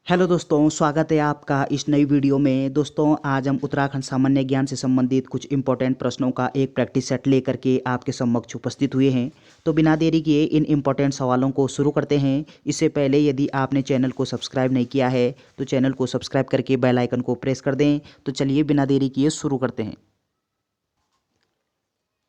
Hello दोस्तों, स्वागत है आपका इस नई वीडियो में। दोस्तों, आज हम उत्तराखंड सामान्य ज्ञान से संबंधित कुछ इंपॉर्टेंट प्रश्नों का एक प्रैक्टिस सेट लेकर के आपके समक्ष उपस्थित हुए हैं। तो बिना देरी किए इन इंपॉर्टेंट सवालों को शुरू करते हैं। इससे पहले यदि आपने चैनल को सब्सक्राइब नहीं किया है तो चैनल को सब्सक्राइब करके बेल आइकन को प्रेस कर दें। तो चलिए बिना देरी किए शुरू करते हैं।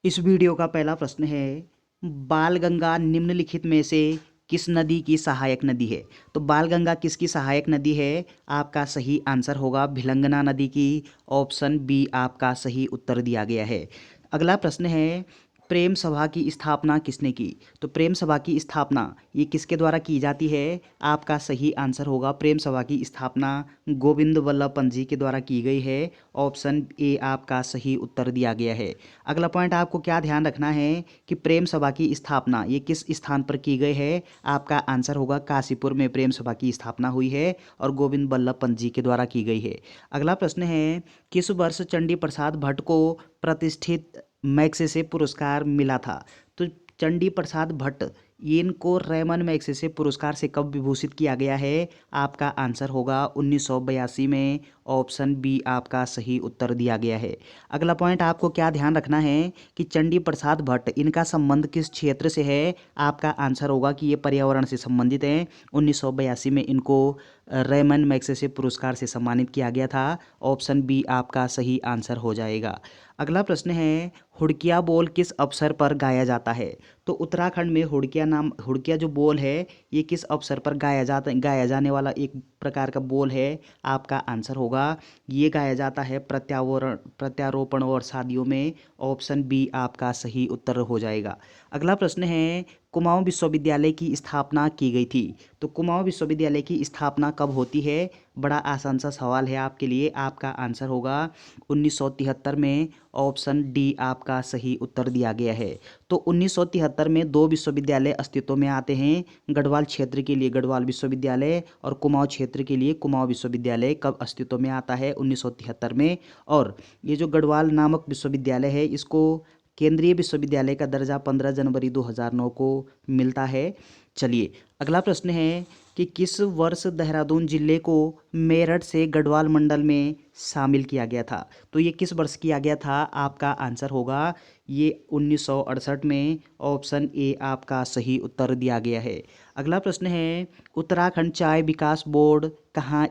इस वीडियो का पहला प्रश्न है, बालगंगा निम्नलिखित में से किस नदी की सहायक नदी है? तो बालगंगा किसकी सहायक नदी है? आपका सही आंसर होगा भिलंगना नदी की। ऑप्शन बी आपका सही उत्तर दिया गया है। अगला प्रश्न है, प्रेम सभा की स्थापना किसने की? तो प्रेम सभा की स्थापना ये किसके द्वारा की जाती है? आपका सही आंसर होगा प्रेम सभा की स्थापना गोविंद वल्लभ पंत जी के द्वारा की गई है। ऑप्शन ए आपका सही उत्तर दिया गया है। अगला पॉइंट आपको क्या ध्यान रखना है कि प्रेम सभा की स्थापना ये किस स्थान पर की गई है? आपका आंसर होगा काशीपुर में प्रेम सभा की स्थापना हुई है और गोविंद वल्लभ पंत जी के द्वारा की गई है। अगला प्रश्न है, किस वर्ष चंडी प्रसाद भट्ट को प्रतिष्ठित मैग्सेसे पुरस्कार मिला था? तो चंडी प्रसाद भट्ट इनको रैमन मैग्सेसे पुरस्कार से कब विभूषित किया गया है? आपका आंसर होगा 1982 में। ऑप्शन बी आपका सही उत्तर दिया गया है। अगला पॉइंट आपको क्या ध्यान रखना है कि चंडी प्रसाद भट्ट इनका संबंध किस क्षेत्र से है? आपका आंसर होगा कि ये पर्यावरण से संबंधित हैं। 1982 में इनको रैमन मैग्सेसे पुरस्कार से सम्मानित किया गया था। ऑप्शन बी आपका सही आंसर हो जाएगा। अगला प्रश्न है, हुड़किया बोल किस अवसर पर गाया जाता है? तो उत्तराखंड में हुड़किया जो बोल है ये किस अवसर पर गाया जाने वाला एक प्रकार का बोल है? आपका आंसर होगा ये गाया जाता है प्रत्यारोपण और शादियों में। ऑप्शन बी आपका सही उत्तर हो जाएगा। अगला प्रश्न है, कुमाऊं विश्वविद्यालय की स्थापना की गई थी। तो कुमाऊं विश्वविद्यालय की स्थापना कब होती है? बड़ा आसान सा सवाल है आपके लिए। आपका आंसर होगा 1973 में। ऑप्शन डी आपका सही उत्तर दिया गया है। तो 1973 में दो विश्वविद्यालय अस्तित्व में आते हैं। गढ़वाल क्षेत्र के लिए गढ़वाल विश्वविद्यालय और कुमाऊं क्षेत्र के लिए कुमाऊं विश्वविद्यालय कब अस्तित्व में आता है? 1973 में। और ये जो गढ़वाल नामक विश्वविद्यालय है इसको केंद्रीय विश्वविद्यालय का दर्जा 15 जनवरी 2009 को मिलता है। चलिए अगला प्रश्न है कि किस वर्ष देहरादून जिले को मेरठ से गढ़वाल मंडल में शामिल किया गया था? तो ये किस वर्ष किया गया था? आपका आंसर होगा ये 1968 में। ऑप्शन ए आपका सही उत्तर दिया गया है। अगला प्रश्न है, उत्तराखंड चाय विकास बोर्ड कहाँ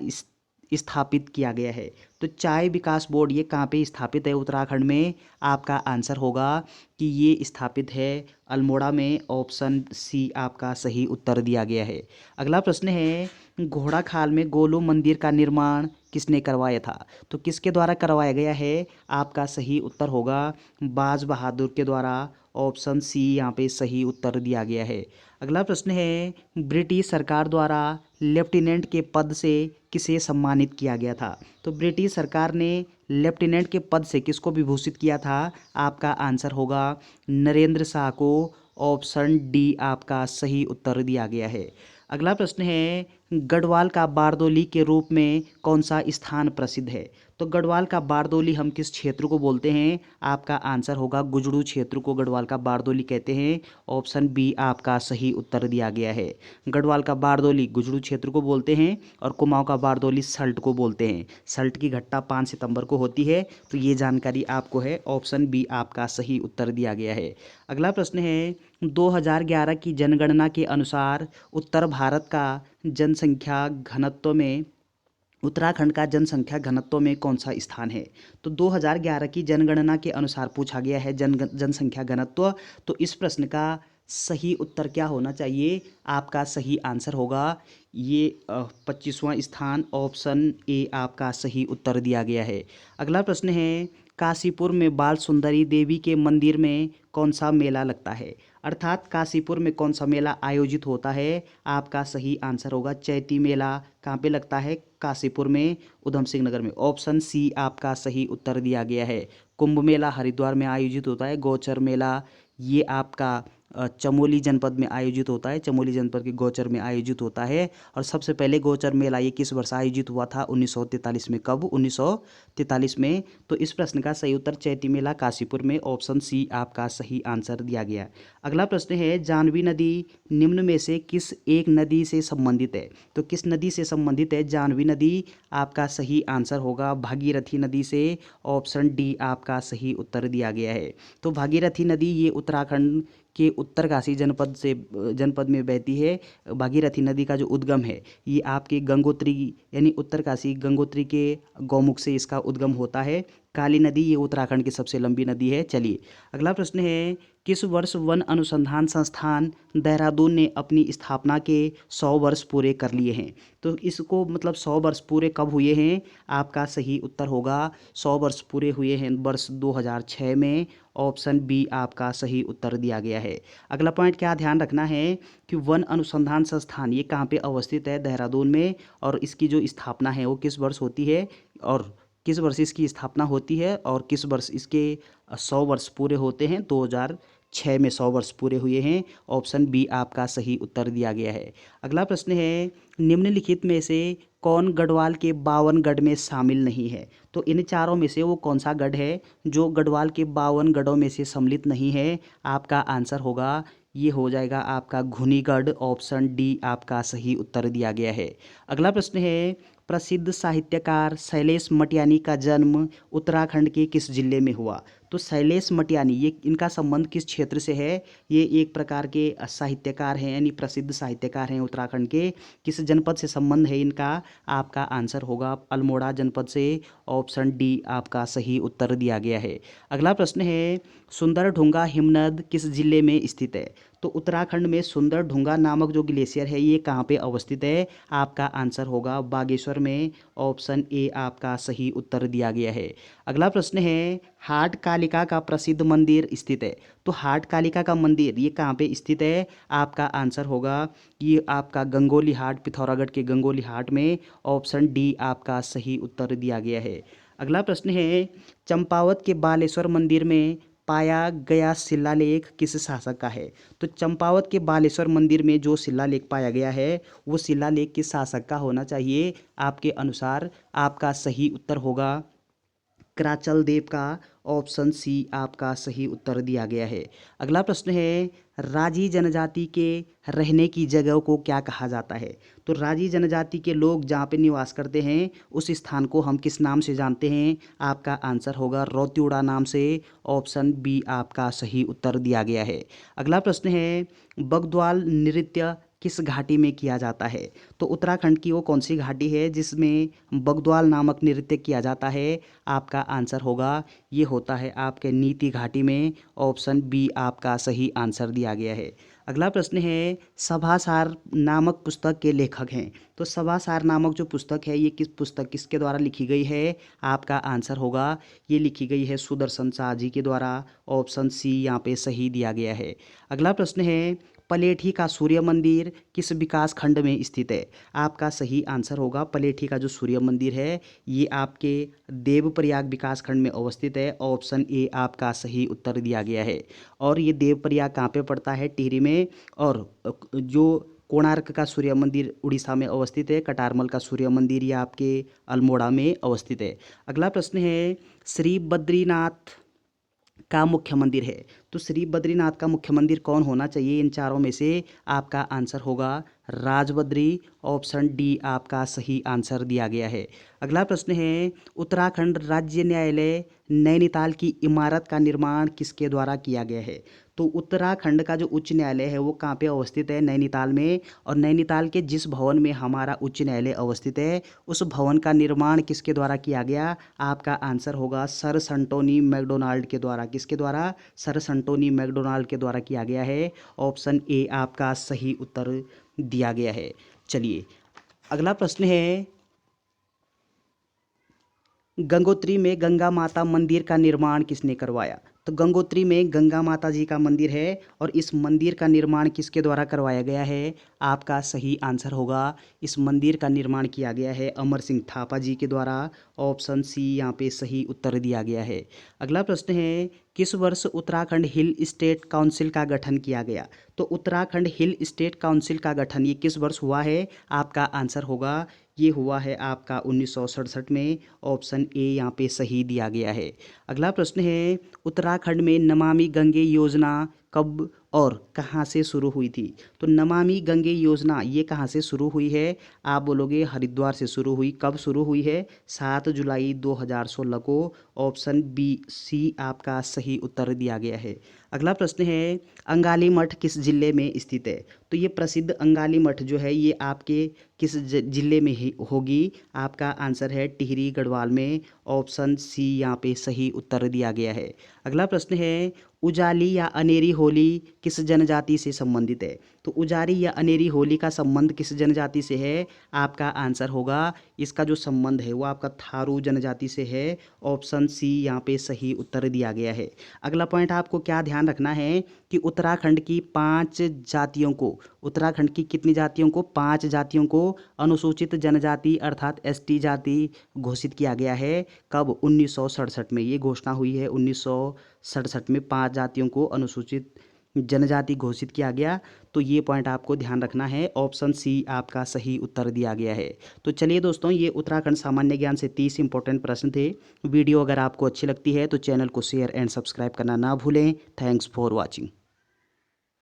स्थापित किया गया है? तो चाय विकास बोर्ड ये कहाँ पे स्थापित है उत्तराखंड में? आपका आंसर होगा कि ये स्थापित है अल्मोड़ा में। ऑप्शन सी आपका सही उत्तर दिया गया है। अगला प्रश्न है, घोड़ाखाल में गोलू मंदिर का निर्माण किसने करवाया था? तो किसके द्वारा करवाया गया है? आपका सही उत्तर होगा बाज बहादुर के द्वारा। ऑप्शन सी यहाँ पे सही उत्तर दिया गया है। अगला प्रश्न है, ब्रिटिश सरकार द्वारा लेफ्टिनेंट के पद से किसे सम्मानित किया गया था? तो ब्रिटिश सरकार ने लेफ्टिनेंट के पद से किसको विभूषित किया था? आपका आंसर होगा नरेंद्र शाह को। ऑप्शन डी आपका सही उत्तर दिया गया है। अगला प्रश्न है, गढ़वाल का बारदोली के रूप में कौन सा स्थान प्रसिद्ध है? तो गढ़वाल का बारदोली हम किस क्षेत्र को बोलते हैं? आपका आंसर होगा गुजड़ू क्षेत्र को गढ़वाल का बारदोली कहते हैं। ऑप्शन बी आपका सही उत्तर दिया गया है। गढ़वाल का बारदोली गुजड़ू क्षेत्र को बोलते हैं और कुमाऊं का बारदोली सल्ट को बोलते हैं। सल्ट की घटना 5 सितंबर को होती है। तो ये जानकारी आपको है। ऑप्शन बी आपका सही उत्तर दिया गया है। अगला प्रश्न है, 2011 की जनगणना के अनुसार उत्तर भारत का जनसंख्या घनत्व में उत्तराखंड का जनसंख्या घनत्व में कौन सा स्थान है? तो 2011 की जनगणना के अनुसार पूछा गया है जनसंख्या घनत्व। तो इस प्रश्न का सही उत्तर क्या होना चाहिए? आपका सही आंसर होगा ये 25वां स्थान। ऑप्शन ए आपका सही उत्तर दिया गया है। अगला प्रश्न है, काशीपुर में बाल सुंदरी देवी के मंदिर में कौन सा मेला लगता है? अर्थात काशीपुर में कौन सा मेला आयोजित होता है? आपका सही आंसर होगा चैती मेला। कहाँ पे लगता है? काशीपुर में, उधम सिंह नगर में। ऑप्शन सी आपका सही उत्तर दिया गया है। कुंभ मेला हरिद्वार में आयोजित होता है। गौचर मेला ये आपका चमोली जनपद में आयोजित होता है, चमोली जनपद के गौचर में आयोजित होता है। और सबसे पहले गौचर मेला ये किस वर्ष आयोजित हुआ था? 1943 में। कब? 1943 में। तो इस प्रश्न का सही उत्तर चैती मेला काशीपुर में, ऑप्शन सी आपका सही आंसर दिया गया। अगला प्रश्न है, जाह्नवी नदी निम्न में से किस एक नदी से संबंधित है? तो किस नदी से संबंधित है जाह्नवी नदी? आपका सही आंसर होगा भागीरथी नदी से, ऑप्शन डी आपका सही उत्तर दिया गया है। तो भागीरथी नदी ये उत्तराखंड के उत्तरकाशी जनपद में बहती है। भागीरथी नदी का जो उद्गम है ये आपके गंगोत्री यानी उत्तरकाशी गंगोत्री के गौमुख से इसका उद्गम होता है। काली नदी ये उत्तराखंड की सबसे लंबी नदी है। चलिए अगला प्रश्न है, किस वर्ष वन अनुसंधान संस्थान देहरादून ने अपनी स्थापना के 100 वर्ष पूरे कर लिए हैं? तो इसको मतलब 100 वर्ष पूरे कब हुए हैं? आपका सही उत्तर होगा 100 वर्ष पूरे हुए हैं वर्ष 2006 में, ऑप्शन बी आपका सही उत्तर दिया गया है। अगला पॉइंट क्या ध्यान रखना है कि वन अनुसंधान संस्थान ये कहाँ पे अवस्थित है? देहरादून में। और इसकी जो स्थापना है वो किस वर्ष होती है और किस वर्ष इसकी स्थापना होती है और किस वर्ष इसके 100 वर्ष पूरे होते हैं? 2006 में 100 वर्ष पूरे हुए हैं, ऑप्शन बी आपका सही उत्तर दिया गया है। अगला प्रश्न है, निम्नलिखित में से कौन गढ़वाल के 52 गढ़ में शामिल नहीं है? तो इन चारों में से वो कौन सा गढ़ है जो गढ़वाल के 52 गढ़ों में से सम्मिलित नहीं है? आपका आंसर होगा, ये हो जाएगा आपका घुनीगढ़, ऑप्शन डी आपका सही उत्तर दिया गया है। अगला प्रश्न है, प्रसिद्ध साहित्यकार शैलेश मटियानी का जन्म उत्तराखंड के किस जिले में हुआ? तो शैलेश मटियानी ये इनका संबंध किस क्षेत्र से है? ये एक प्रकार के साहित्यकार हैं यानी प्रसिद्ध साहित्यकार हैं उत्तराखंड के। किस जनपद से संबंध है इनका? आपका आंसर होगा अल्मोड़ा जनपद से, ऑप्शन डी आपका सही उत्तर दिया गया है। अगला प्रश्न है, सुंदरढुंगा हिमनद किस जिले में स्थित है? तो उत्तराखंड में सुंदरढुंगा नामक जो ग्लेशियर है ये कहाँ पे अवस्थित है? आपका आंसर होगा बागेश्वर में, ऑप्शन ए आपका सही उत्तर दिया गया है। अगला प्रश्न है, हाट कालिका का प्रसिद्ध मंदिर स्थित है। तो हाट कालिका का मंदिर ये कहाँ पे स्थित है? आपका आंसर होगा ये आपका गंगोली हाट, पिथौरागढ़ के गंगोली हाट में, ऑप्शन डी आपका सही उत्तर दिया गया है। अगला प्रश्न है, चंपावत के बालेश्वर मंदिर में पाया गया शिलालेख किस शासक का है? तो चंपावत के बालेश्वर मंदिर में जो शिलालेख पाया गया है वो शिलालेख किस शासक का होना चाहिए आपके अनुसार? आपका सही उत्तर होगा कराचल देव का, ऑप्शन सी आपका सही उत्तर दिया गया है। अगला प्रश्न है, राजी जनजाति के रहने की जगह को क्या कहा जाता है? तो राजी जनजाति के लोग जहाँ पे निवास करते हैं उस स्थान को हम किस नाम से जानते हैं? आपका आंसर होगा रौत्युड़ा नाम से, ऑप्शन बी आपका सही उत्तर दिया गया है। अगला प्रश्न है, बगद्वाल नृत्य किस घाटी में किया जाता है? तो उत्तराखंड की वो कौन सी घाटी है जिसमें बगद्वाल नामक नृत्य किया जाता है? आपका आंसर होगा ये होता है आपके नीति घाटी में, ऑप्शन बी आपका सही आंसर दिया गया है। अगला प्रश्न है, सभासार नामक पुस्तक के लेखक हैं। तो सभासार नामक जो पुस्तक है ये किसके द्वारा लिखी गई है? आपका आंसर होगा ये लिखी गई है सुदर्शन शाह जी के द्वारा, ऑप्शन सी यहाँ पे सही दिया गया है। अगला प्रश्न है, पलेठी का सूर्य मंदिर किस विकास खंड में स्थित है? आपका सही आंसर होगा पलेठी का जो सूर्य मंदिर है ये आपके देवप्रयाग विकास खंड में अवस्थित है, ऑप्शन ए आपका सही उत्तर दिया गया है। और ये देवप्रयाग कहाँ पे पड़ता है? टिहरी में। और जो कोणार्क का सूर्य मंदिर उड़ीसा में अवस्थित है, कटारमल का सूर्य मंदिर ये आपके अल्मोड़ा में अवस्थित है। अगला प्रश्न है, श्री बद्रीनाथ का मुख्य मंदिर है। तो श्री बद्रीनाथ का मुख्य मंदिर कौन होना चाहिए इन चारों में से? आपका आंसर होगा राजबद्री, ऑप्शन डी आपका सही आंसर दिया गया है। अगला प्रश्न है, उत्तराखंड राज्य न्यायालय नैनीताल की इमारत का निर्माण किसके द्वारा किया गया है? तो उत्तराखंड का जो उच्च न्यायालय है वो कहाँ पे अवस्थित है? नैनीताल में। और नैनीताल के जिस भवन में हमारा उच्च न्यायालय अवस्थित है उस भवन का निर्माण किसके द्वारा किया गया? आपका आंसर होगा सर संटोनी मैकडोनाल्ड के द्वारा। किसके द्वारा? सर संटोनी मैकडोनाल्ड के द्वारा किया गया है, ऑप्शन ए आपका सही उत्तर दिया गया है। चलिए अगला प्रश्न है, गंगोत्री में गंगा माता मंदिर का निर्माण किसने करवाया? तो गंगोत्री में गंगा माता जी का मंदिर है और इस मंदिर का निर्माण किसके द्वारा करवाया गया है? आपका सही आंसर होगा इस मंदिर का निर्माण किया गया है अमर सिंह थापा जी के द्वारा, ऑप्शन सी यहाँ पे सही उत्तर दिया गया है। अगला प्रश्न है, किस वर्ष उत्तराखंड हिल स्टेट काउंसिल का गठन किया गया? तो उत्तराखंड हिल स्टेट काउंसिल का गठन ये किस वर्ष हुआ है? आपका आंसर होगा, ये हुआ है आपका 1967 में। ऑप्शन ए यहाँ पे सही दिया गया है। अगला प्रश्न है, उत्तराखंड में नमामि गंगे योजना कब और कहाँ से शुरू हुई थी? तो नमामि गंगे योजना ये कहाँ से शुरू हुई है? आप बोलोगे हरिद्वार से शुरू हुई। कब शुरू हुई है? 7 जुलाई 2016 को। ऑप्शन बी सी आपका सही उत्तर दिया गया है। अगला प्रश्न है, अंगाली मठ किस जिले में स्थित है? तो ये प्रसिद्ध अंगाली मठ जो है ये आपके किस जिले में ही होगी? आपका आंसर है टिहरी गढ़वाल में। ऑप्शन सी यहाँ पे सही उत्तर दिया गया है। अगला प्रश्न है, उजाली या अनेरी होली किस जनजाति से संबंधित है? तो उजारी या अनेरी होली का संबंध किस जनजाति से है? आपका आंसर होगा, इसका जो संबंध है वो आपका थारू जनजाति से है। ऑप्शन सी यहाँ पे सही उत्तर दिया गया है। अगला पॉइंट आपको क्या ध्यान रखना है कि उत्तराखंड की 5 जातियों को, उत्तराखंड की कितनी जातियों को? 5 जातियों को अनुसूचित जनजाति अर्थात एसटी जाति घोषित किया गया है। कब? 1967 में ये घोषणा हुई है। 1967 में 5 जातियों को अनुसूचित जनजाति घोषित किया गया। तो ये पॉइंट आपको ध्यान रखना है। ऑप्शन सी आपका सही उत्तर दिया गया है। तो चलिए दोस्तों, ये उत्तराखंड सामान्य ज्ञान से 30 इंपॉर्टेंट प्रश्न थे। वीडियो अगर आपको अच्छी लगती है तो चैनल को शेयर एंड सब्सक्राइब करना ना भूलें। Thanks for watching.